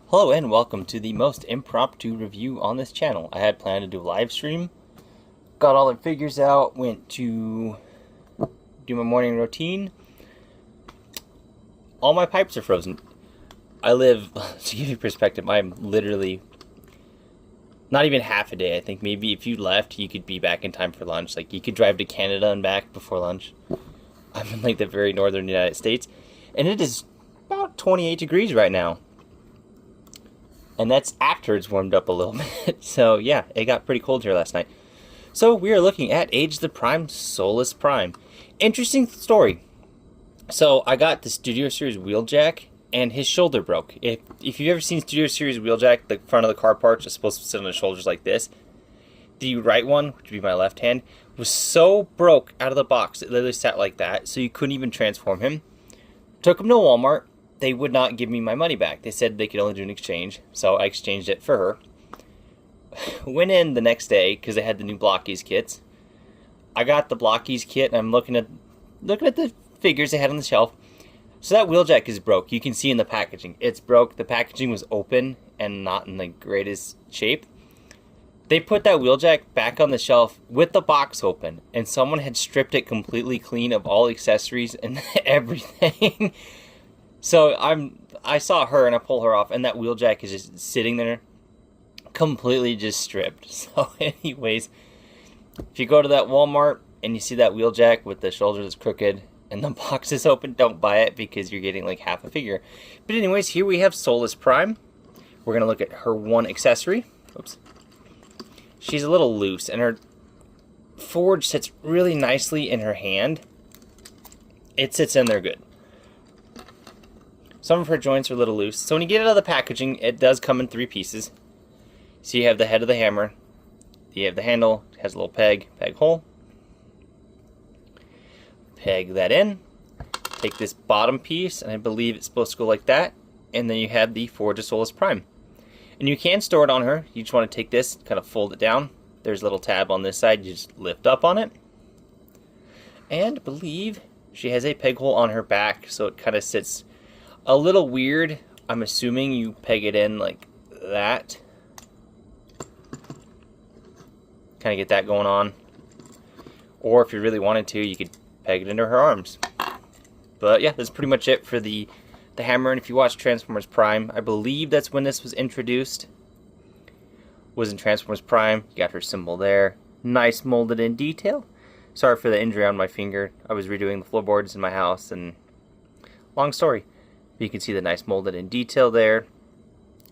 Hello and welcome to the most impromptu review on this channel. I had planned to do a live stream, got all the figures out, went to do my morning routine. All my pipes are frozen. I live, to give you perspective, I'm literally not even half a day. I think maybe if you left, you could be back in time for lunch. Like, you could drive to Canada and back before lunch. I'm in like the very northern United States, and it is about 28 degrees right now. And that's after it's warmed up a little bit. So yeah, it got pretty cold here last night. So we are looking at Age the Prime Soulus Prime. Interesting story. So I got the Studio Series Wheeljack, and his shoulder broke. If you've ever seen Studio Series Wheeljack, the front of the car parts is supposed to sit on the shoulders like this. The right one, which would be my left hand, was so broke out of the box, it literally sat like that, so you couldn't even transform him. Took him to Walmart. They would not give me my money back. They said they could only do an exchange, so I exchanged it for her. Went in the next day because they had the new Blockies kits. I got the Blockies kit, and I'm looking at the figures they had on the shelf. So that Wheeljack is broke. You can see in the packaging, it's broke. The packaging was open and not in the greatest shape. They put that Wheeljack back on the shelf with the box open, and someone had stripped it completely clean of all accessories and everything. So I saw her and I pull her off, and that Wheeljack is just sitting there completely just stripped. So anyways, if you go to that Walmart and you see that Wheeljack with the shoulders that's crooked and the box is open, don't buy it because you're getting like half a figure. But anyways, here we have Soulus Prime. We're going to look at her one accessory. Oops. She's a little loose, and her forge sits really nicely in her hand. It sits in there good. Some of her joints are a little loose. So when you get it out of the packaging, it does come in 3 pieces. So you have the head of the hammer. You have the handle. It has a little peg hole. Peg that in. Take this bottom piece, and I believe it's supposed to go like that. And then you have the Forge of Soulus Prime. And you can store it on her. You just want to take this, kind of fold it down. There's a little tab on this side. You just lift up on it. And I believe she has a peg hole on her back, so it kind of sits a little weird. I'm assuming you peg it in like that. Kind of get that going on. Or if you really wanted to, you could peg it into her arms. But yeah, that's pretty much it for the hammer. And if you watch Transformers Prime, I believe that's when this was introduced. Was in Transformers Prime. You got her symbol there. Nice molded in detail. Sorry for the injury on my finger. I was redoing the floorboards in my house, and long story. But you can see the nice molded in detail there.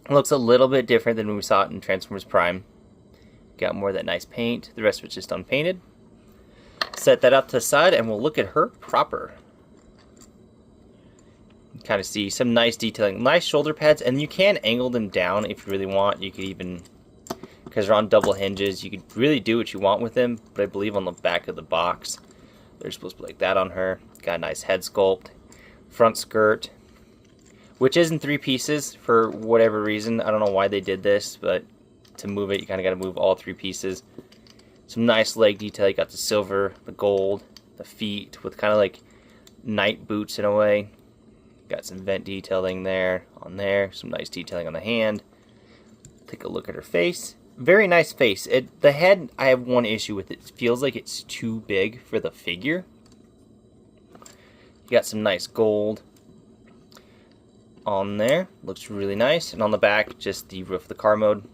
It looks a little bit different than when we saw it in Transformers Prime. Got more of that nice paint. The rest of it's just unpainted. Set that up to the side, and we'll look at her proper. Kind of see some nice detailing. Nice shoulder pads, and you can angle them down if you really want. You could even, because they're on double hinges, you could really do what you want with them. But I believe on the back of the box, they're supposed to be like that on her. Got a nice head sculpt. Front skirt, which is in 3 pieces for whatever reason. I don't know why they did this, but to move it, you kind of got to move all 3 pieces. Some nice leg detail. You got the silver, the gold, the feet with kind of like night boots in a way. Got some vent detailing there, on there. Some nice detailing on the hand. Take a look at her face. Very nice face. The head, I have one issue with it. It feels like it's too big for the figure. You got some nice gold on there. Looks really nice. And on the back, just the roof of the car mode.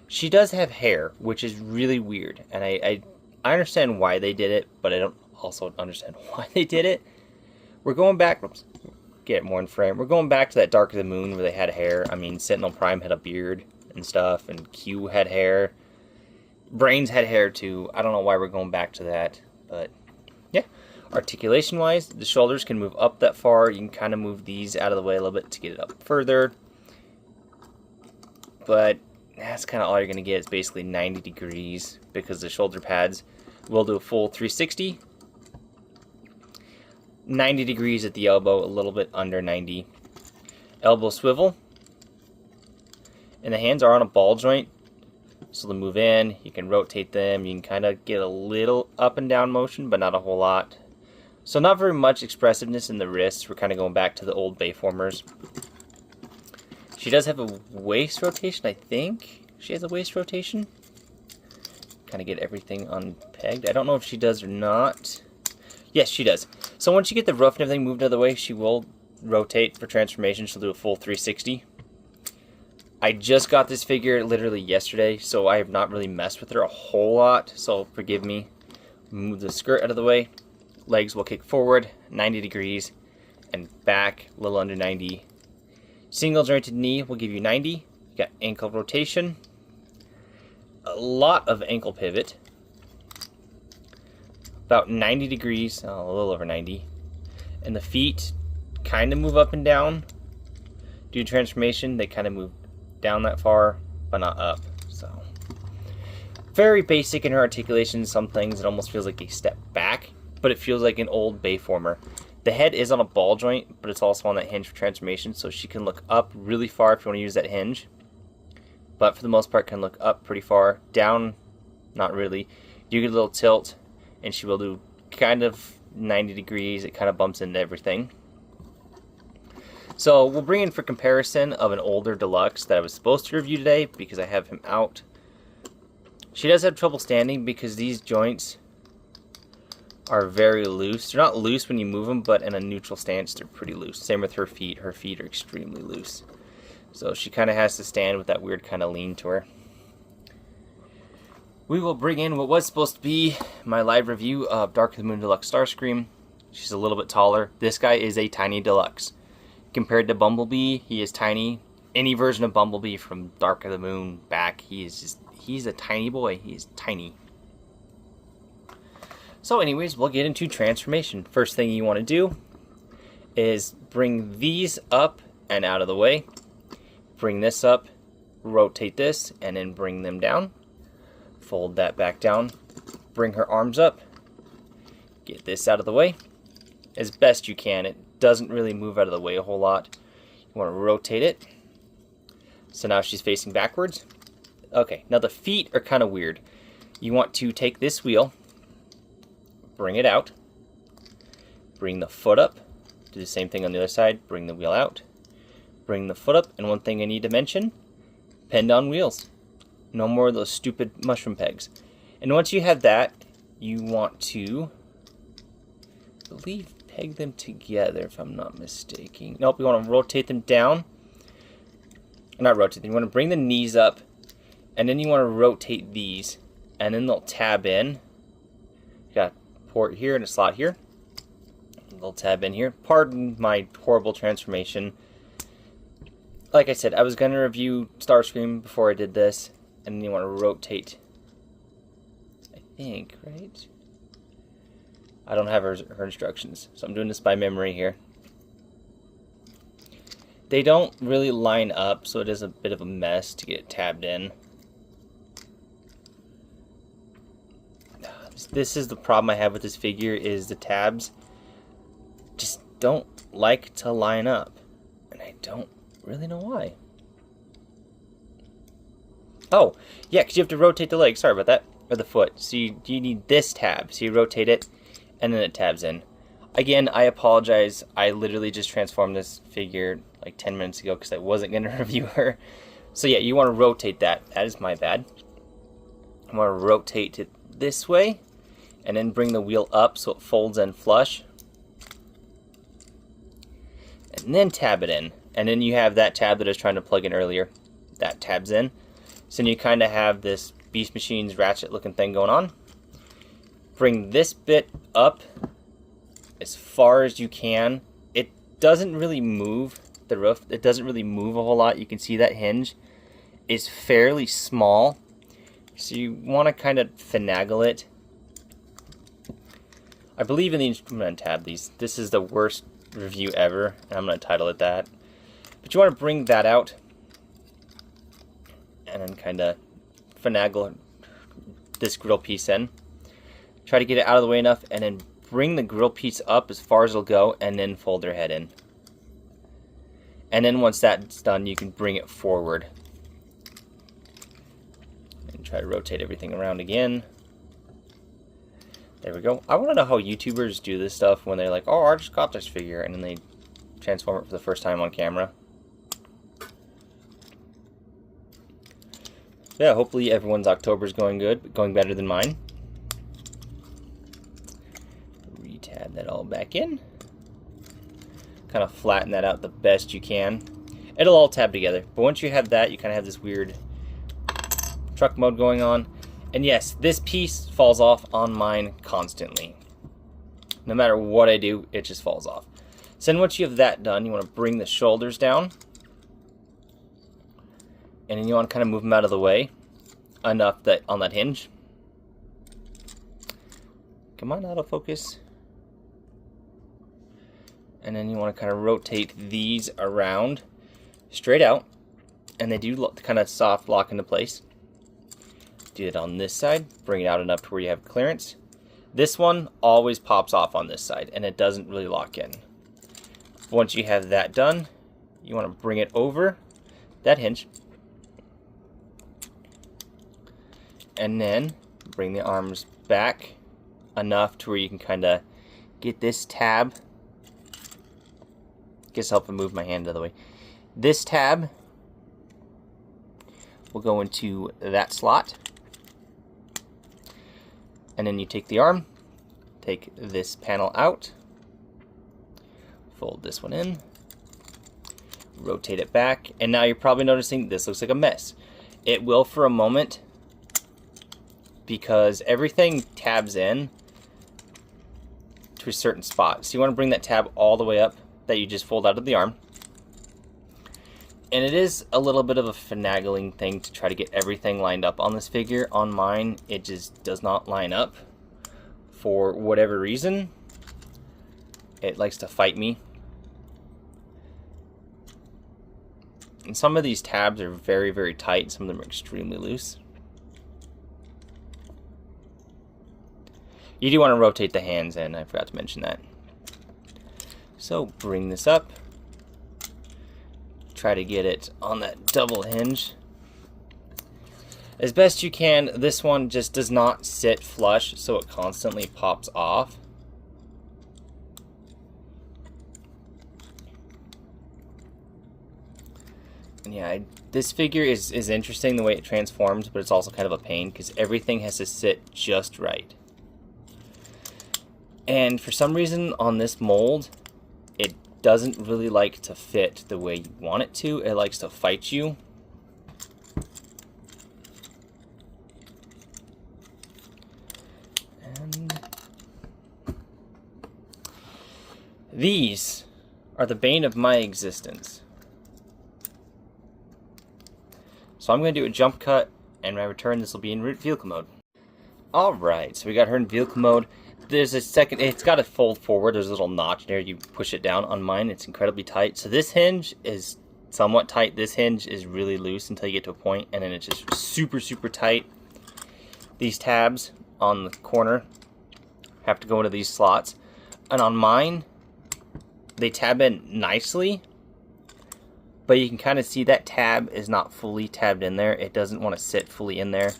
She does have hair, which is really weird. And I understand why they did it, but I don't also understand why they did it. We're going back. Oops, get it more in frame. We're going back to that Dark of the Moon where they had hair. I mean, Sentinel Prime had a beard and stuff, and Q had hair. Brains had hair too. I don't know why we're going back to that, but yeah. Articulation wise, the shoulders can move up that far. You can kind of move these out of the way a little bit to get it up further. But that's kind of all you're going to get. It's basically 90 degrees because the shoulder pads will do a full 360. 90 degrees at the elbow, a little bit under 90. Elbow swivel. And the hands are on a ball joint. So to move in, you can rotate them. You can kind of get a little up and down motion, but not a whole lot. So not very much expressiveness in the wrists. We're kind of going back to the old Bayformers. She does have a waist rotation, I think. She has a waist rotation. Kind of get everything unpegged. I don't know if she does or not. Yes, she does. So once you get the roof and everything moved out of the way, she will rotate for transformation. She'll do a full 360. I just got this figure literally yesterday, so I have not really messed with her a whole lot. So forgive me. Move the skirt out of the way. Legs will kick forward 90 degrees and back a little under 90. Single jointed knee will give you 90. You got ankle rotation. A lot of ankle pivot. About 90 degrees, a little over 90. And the feet kind of move up and down. Due to transformation, they kind of move down that far, but not up. So very basic in her articulation. Some things it almost feels like a step back, but it feels like an old Bayformer. The head is on a ball joint, but it's also on that hinge for transformation, so she can look up really far if you want to use that hinge. But for the most part, can look up pretty far. Down, not really. You get a little tilt, and she will do kind of 90 degrees. It kind of bumps into everything. So we'll bring in for comparison of an older deluxe that I was supposed to review today because I have him out. She does have trouble standing because these joints are very loose. They're not loose when you move them, but in a neutral stance, they're pretty loose. Same with her feet. Her feet are extremely loose. So she kind of has to stand with that weird kind of lean to her. We will bring in what was supposed to be my live review of Dark of the Moon Deluxe Starscream. She's a little bit taller. This guy is a tiny deluxe. Compared to Bumblebee, he is tiny. Any version of Bumblebee from Dark of the Moon back, he's a tiny boy. He is tiny. So anyways, we'll get into transformation. First thing you want to do is bring these up and out of the way. Bring this up, rotate this, and then bring them down. Fold that back down. Bring her arms up. Get this out of the way as best you can. It doesn't really move out of the way a whole lot. You want to rotate it. So now she's facing backwards. Okay, now the feet are kind of weird. You want to take this wheel, bring it out, bring the foot up, do the same thing on the other side, bring the wheel out, bring the foot up, and one thing I need to mention, pinned on wheels. No more of those stupid mushroom pegs. And once you have that, you want to, I believe, peg them together if I'm not mistaken. Nope, you want to rotate them down. Not rotate them, you want to bring the knees up, and then you want to rotate these, and then they'll tab in. You got a port here and a slot here. They'll tab in here. Pardon my horrible transformation. Like I said, I was going to review Starscream before I did this, and then you want to rotate, I think, right? I don't have her instructions, so I'm doing this by memory here. They don't really line up, so it is a bit of a mess to get it tabbed in. This is the problem I have with this figure, is the tabs just don't like to line up, and I don't really know why. Oh, yeah, because you have to rotate the leg, sorry about that, or the foot. So you need this tab, so you rotate it, and then it tabs in. Again, I apologize, I literally just transformed this figure like 10 minutes ago because I wasn't going to review her. So yeah, you want to rotate that. That is my bad. I want to rotate it this way, and then bring the wheel up so it folds in flush. And then tab it in. And then you have that tab that I was trying to plug in earlier. That tabs in. So then you kind of have this Beast Machines ratchet looking thing going on. Bring this bit up as far as you can. It doesn't really move the roof. It doesn't really move a whole lot. You can see that hinge is fairly small. So you want to kind of finagle it. I believe in the, I'm going to tab these. This is the worst review ever, and I'm going to title it that. But you want to bring that out and then kind of finagle this grill piece in. Try to get it out of the way enough, and then bring the grill piece up as far as it'll go, and then fold their head in. And then once that's done, you can bring it forward. And try to rotate everything around again. There we go. I want to know how YouTubers do this stuff when they're like, oh, I just got this figure, and then they transform it for the first time on camera. Yeah, hopefully everyone's October's going good, going better than mine. Retab that all back in. Kind of flatten that out the best you can. It'll all tab together, but once you have that, you kind of have this weird truck mode going on. And yes, this piece falls off on mine constantly. No matter what I do, it just falls off. So then once you have that done, you want to bring the shoulders down. And then you want to kind of move them out of the way enough that on that hinge. Come on, autofocus. And then you want to kind of rotate these around straight out. And they do kind of soft lock into place. Do it on this side, bring it out enough to where you have clearance. This one always pops off on this side and it doesn't really lock in. Once you have that done, you want to bring it over that hinge. And then bring the arms back enough to where you can kind of get this tab. Guess I'll have to move my hand out of the way. This tab will go into that slot. And then you take the arm, take this panel out, fold this one in, rotate it back, and now you're probably noticing this looks like a mess. It will for a moment because everything tabs in to a certain spot. So you want to bring that tab all the way up that you just fold out of the arm. And it is a little bit of a finagling thing to try to get everything lined up on this figure. On mine, it just does not line up for whatever reason. It likes to fight me. And some of these tabs are very, very tight. Some of them are extremely loose. You do want to rotate the hands in. I forgot to mention that. So bring this up. Try to get it on that double hinge as best you can. This one just does not sit flush, so it constantly pops off. And yeah, this figure is interesting the way it transforms, but it's also kind of a pain because everything has to sit just right. And for some reason on this mold, it doesn't really like to fit the way you want it to. It likes to fight you. And these are the bane of my existence. So I'm going to do a jump cut, and when I return, this will be in vehicle mode. Alright, so we got her in vehicle mode. There's a second, it's got to fold forward. There's a little notch there. You push it down. On mine, it's incredibly tight. So this hinge is somewhat tight. This hinge is really loose until you get to a point, and then it's just super, super tight. These tabs on the corner have to go into these slots. And on mine, they tab in nicely, but you can kind of see that tab is not fully tabbed in there. It doesn't want to sit fully in there.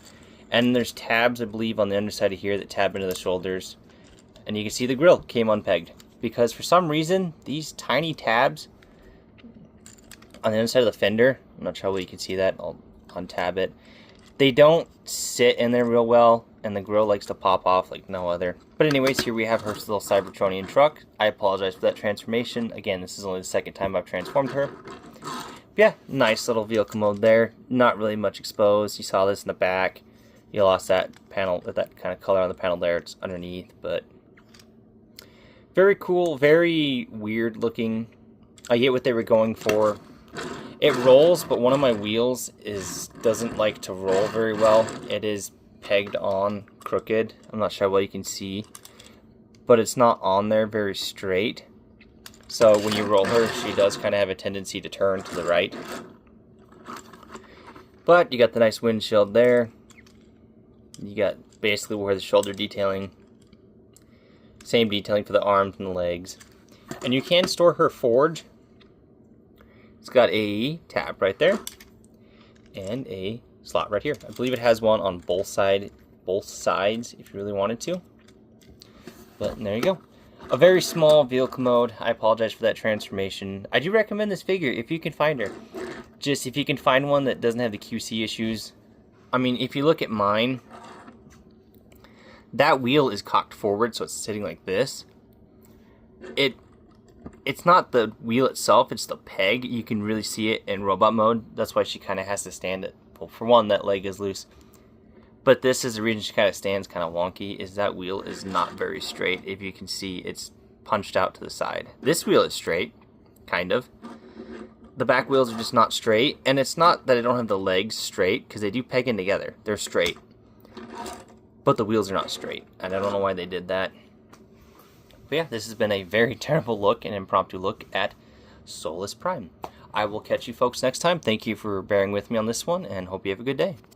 And there's tabs, I believe, on the underside of here that tab into the shoulders. And you can see the grill came unpegged because for some reason these tiny tabs on the inside of the fender, I'm not sure how well you can see that, I'll untab it, they don't sit in there real well, and the grill likes to pop off like no other. But anyways, here we have her little Cybertronian truck. I apologize for that transformation. Again, this is only the second time I've transformed her. But yeah, nice little vehicle mode there. Not really much exposed. You saw this in the back. You lost that panel, that kind of color on the panel there. It's underneath, but very cool, very weird looking. I get what they were going for. It rolls, but one of my wheels doesn't like to roll very well. It is pegged on crooked. I'm not sure how well you can see, but it's not on there very straight. So when you roll her, she does kind of have a tendency to turn to the right. But you got the nice windshield there. You got basically where the shoulder detailing. Same detailing for the arms and the legs. And you can store her forge. It's got a tab right there. And a slot right here. I believe it has one on both sides if you really wanted to. But there you go. A very small vehicle mode. I apologize for that transformation. I do recommend this figure if you can find her. Just if you can find one that doesn't have the QC issues, I mean, if you look at mine, that wheel is cocked forward, so it's sitting like this. It's not the wheel itself, it's the peg. You can really see it in robot mode. That's why she kind of has to stand it. Well, for one, that leg is loose. But this is the reason she kind of stands kind of wonky, is that wheel is not very straight. If you can see, it's punched out to the side. This wheel is straight, kind of. The back wheels are just not straight, and it's not that I don't have the legs straight, because they do peg in together. They're straight. But the wheels are not straight, and I don't know why they did that. But yeah, this has been a very terrible look, an impromptu look at Solus Prime. I will catch you folks next time. Thank you for bearing with me on this one, and hope you have a good day.